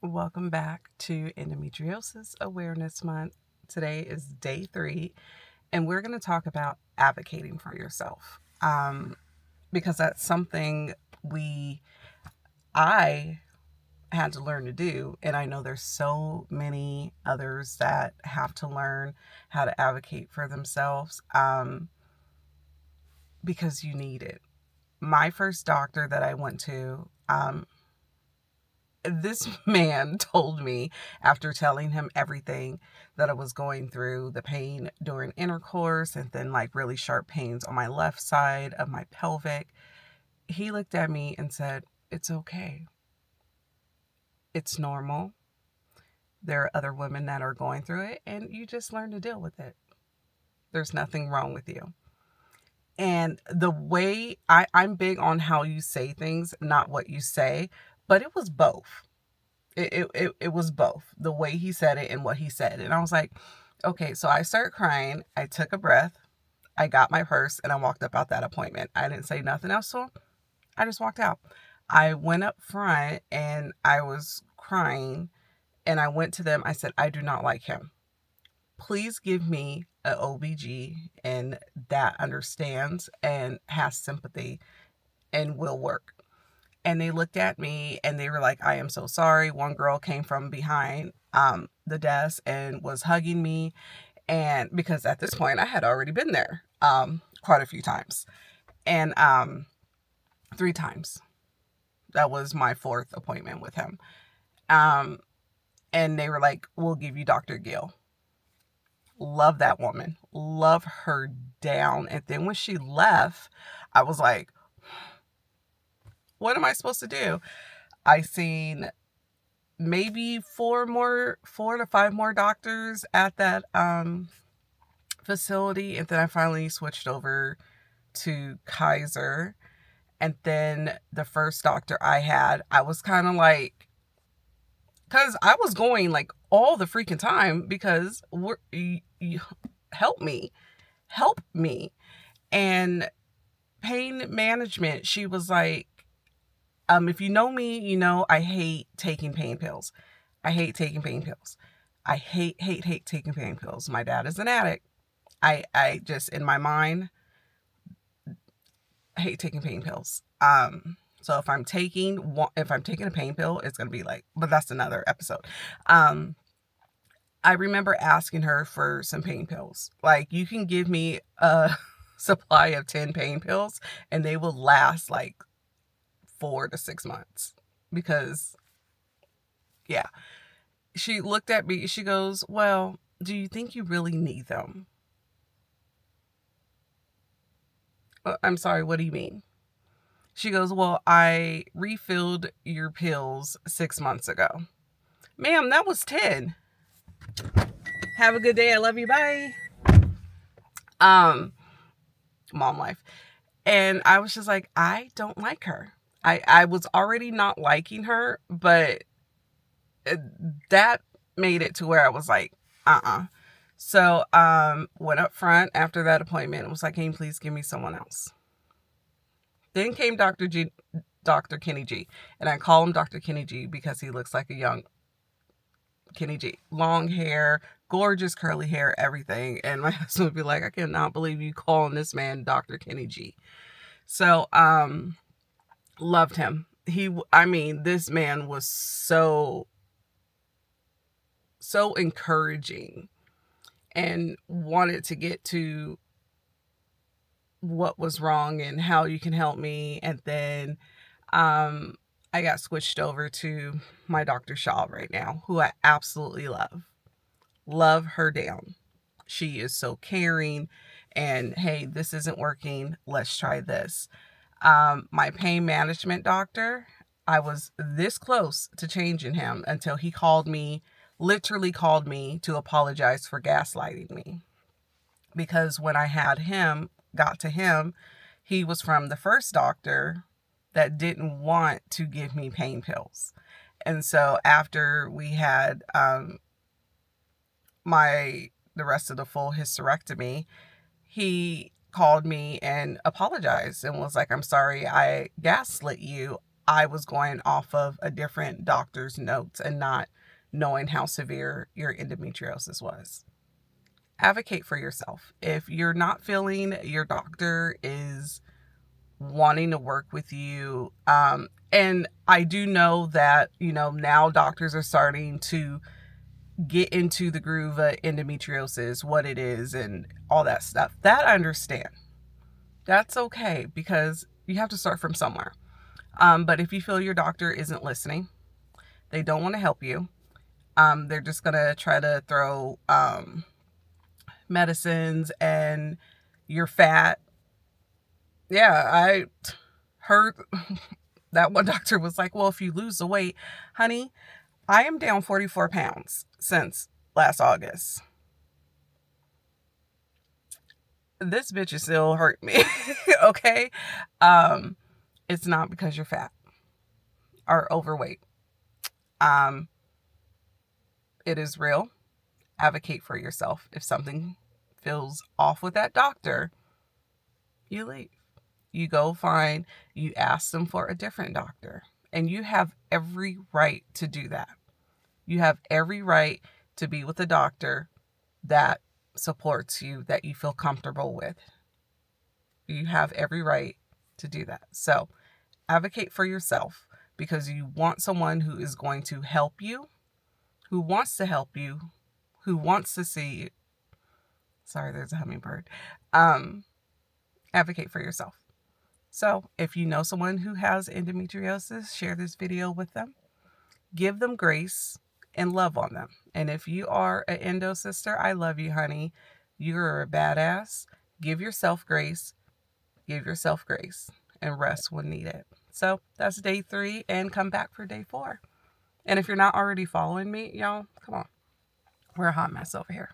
Welcome back to Endometriosis Awareness Month. Today is day 3, and we're going to talk about advocating for yourself because that's something I had to learn to do, and I know there's so many others that have to learn how to advocate for themselves because you need it. My first doctor that I went to, this man told me, after telling him everything that I was going through, the pain during intercourse and then like really sharp pains on my left side of my pelvic, he looked at me and said, "It's okay. It's normal. There are other women that are going through it and you just learn to deal with it. There's nothing wrong with you." And the way I'm big on how you say things, not what you say, but it was both. It was both the way he said it and what he said. And I was like, okay, so I started crying. I took a breath. I got my purse and I walked up out that appointment. I didn't say nothing else to him. I just walked out. I went up front and I was crying and I went to them. I said, "I do not like him. Please give me an OBG and that understands and has sympathy and will work." And they looked at me and they were like, "I am so sorry." One girl came from behind the desk and was hugging me. And because at this point I had already been there quite a few times. And 3 times. That was my 4th appointment with him. And they were like, "We'll give you Dr. Gill." Love that woman. Love her down. And then when she left, I was like, what am I supposed to do? I seen maybe 4 to 5 more doctors at that facility, and then I finally switched over to Kaiser. And then the first doctor I had, I was kind of like, because I was going like all the freaking time because you help me. And pain management, she was like, if you know me, you know I hate taking pain pills. I hate taking pain pills. I hate taking pain pills. My dad is an addict. I just, in my mind, hate taking pain pills. So if I'm taking a pain pill, it's gonna be like, but that's another episode. I remember asking her for some pain pills. Like, you can give me a supply of 10 pain pills and they will last like 4 to 6 months. Because, yeah. She looked at me, she goes, "Well, do you think you really need them?" "I'm sorry, what do you mean?" She goes, "Well, I refilled your pills 6 months ago." Ma'am, that was 10. Have a good day. I love you. Bye. Mom life. And I was just like, I don't like her. I was already not liking her, but that made it to where I was like, So, went up front after that appointment and was like, "Can you please give me someone else?" Then came Dr. Kenny G. And I call him Dr. Kenny G because he looks like a young Kenny G. Long hair, gorgeous curly hair, everything. And my husband would be like, "I cannot believe you calling this man Dr. Kenny G." So, loved him. This man was so encouraging and wanted to get to what was wrong and how you can help me. And then I got switched over to my Dr. Shaw right now, who I absolutely love. Love her down. She is so caring and, hey, this isn't working. Let's try this. My pain management doctor, I was this close to changing him until he literally called me to apologize for gaslighting me. Because when I got to him, he was from the first doctor that didn't want to give me pain pills. And so after we had the rest of the full hysterectomy, he called me and apologized and was like, "I'm sorry I gaslit you. I was going off of a different doctor's notes and not knowing how severe your endometriosis was. Advocate for yourself. If you're not feeling your doctor is wanting to work with you, and I do know that, now doctors are starting to get into the groove of endometriosis, what it is, and all that stuff. That I understand. That's okay, because you have to start from somewhere. But if you feel your doctor isn't listening, they don't want to help you, they're just going to try to throw medicines and you're fat. Yeah, I heard that one doctor was like, well, if you lose the weight, honey, I am down 44 pounds since last August. This bitch is still hurting me. Okay? It's not because you're fat or overweight. It is real. Advocate for yourself. If something feels off with that doctor, you leave. You ask them for a different doctor. And you have every right to do that. You have every right to be with a doctor that supports you, that you feel comfortable with. You have every right to do that. So advocate for yourself, because you want someone who is going to help you, who wants to help you, who wants to see you. Sorry, there's a hummingbird. Advocate for yourself. So if you know someone who has endometriosis, share this video with them. Give them grace and love on them. And if you are an endo sister, I love you, honey. You're a badass. Give yourself grace. Give yourself grace and rest when needed. So that's day 3, and come back for day 4. And if you're not already following me, y'all, come on. We're a hot mess over here.